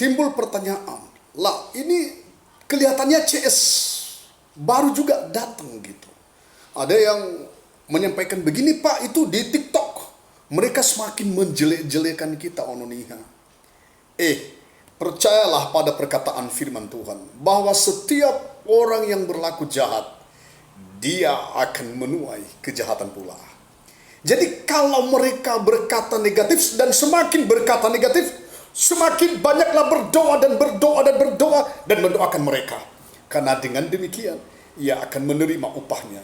timbul pertanyaan, lah ini kelihatannya CS baru juga datang gitu. Ada yang menyampaikan begini, Pak, itu di TikTok mereka semakin menjelek-jelekan kita, Ononiha. Percayalah pada perkataan firman Tuhan bahwa setiap orang yang berlaku jahat, dia akan menuai kejahatan pula. Jadi kalau mereka berkata negatif dan semakin berkata negatif, semakin banyaklah berdoa dan berdoa dan berdoa dan mendoakan mereka. Karena dengan demikian, ia akan menerima upahnya.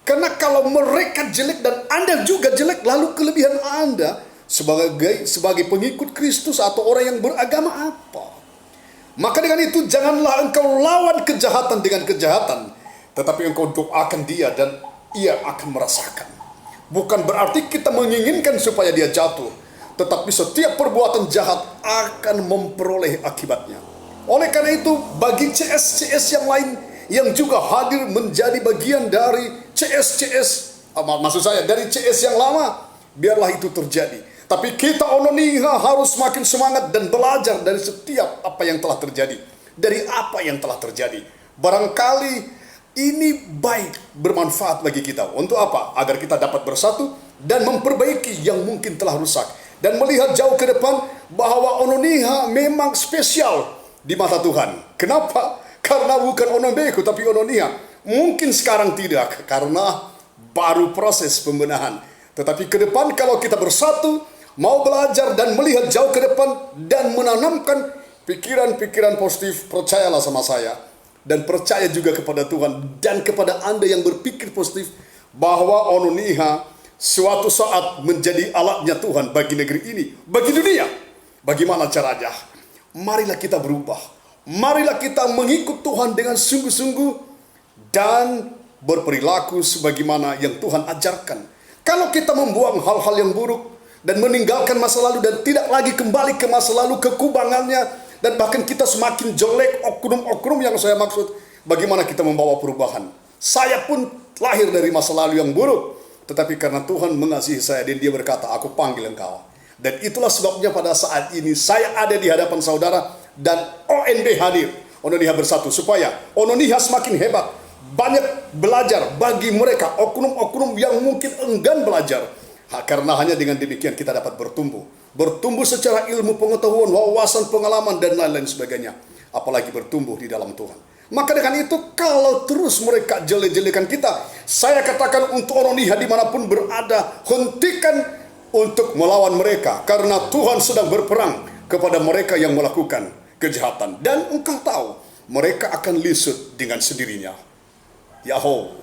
Karena kalau mereka jelek dan Anda juga jelek, lalu kelebihan Anda sebagai pengikut Kristus atau orang yang beragama apa? Maka dengan itu janganlah engkau lawan kejahatan dengan kejahatan, tetapi engkau doakan dia dan ia akan merasakan. Bukan berarti kita menginginkan supaya dia jatuh, tetapi setiap perbuatan jahat akan memperoleh akibatnya. Oleh karena itu, bagi CS-CS yang lain yang juga hadir menjadi bagian dari maksud saya dari CS yang lama, biarlah itu terjadi. Tapi kita Ononiha harus semakin semangat dan belajar dari setiap apa yang telah terjadi. Dari apa yang telah terjadi. Barangkali ini baik, bermanfaat bagi kita. Untuk apa? Agar kita dapat bersatu dan memperbaiki yang mungkin telah rusak. Dan melihat jauh ke depan bahwa Ononiha memang spesial di mata Tuhan. Kenapa? Karena bukan Onombeku tapi Ononiha. Mungkin sekarang tidak, karena baru proses pembenahan. Tetapi ke depan kalau kita bersatu, mau belajar dan melihat jauh ke depan dan menanamkan pikiran-pikiran positif, percayalah sama saya. Dan percaya juga kepada Tuhan dan kepada Anda yang berpikir positif bahwa Ononiha suatu saat menjadi alatnya Tuhan bagi negeri ini, bagi dunia. Bagaimana caranya? Marilah kita berubah. Marilah kita mengikut Tuhan dengan sungguh-sungguh dan berperilaku sebagaimana yang Tuhan ajarkan. Kalau kita membuang hal-hal yang buruk dan meninggalkan masa lalu dan tidak lagi kembali ke masa lalu, kekubangannya, dan bahkan kita semakin jelek, oknum-oknum yang saya maksud, bagaimana kita membawa perubahan? Saya pun lahir dari masa lalu yang buruk, tetapi karena Tuhan mengasihi saya dan dia berkata, aku panggil engkau. Dan itulah sebabnya pada saat ini saya ada di hadapan saudara dan ONB hadir, Ononiha Bersatu, supaya Ononiha semakin hebat. Banyak belajar bagi mereka, oknum-oknum yang mungkin enggan belajar. Karena hanya dengan demikian kita dapat bertumbuh. Bertumbuh secara ilmu, pengetahuan, wawasan, pengalaman, dan lain-lain sebagainya. Apalagi bertumbuh di dalam Tuhan. Maka dengan itu, kalau terus mereka jelek-jelekan kita, saya katakan untuk Ononiha dimanapun berada, hentikan untuk melawan mereka. Karena Tuhan sedang berperang kepada mereka yang melakukan kejahatan. Dan engkau tahu, mereka akan lisut dengan sendirinya. Yahoo.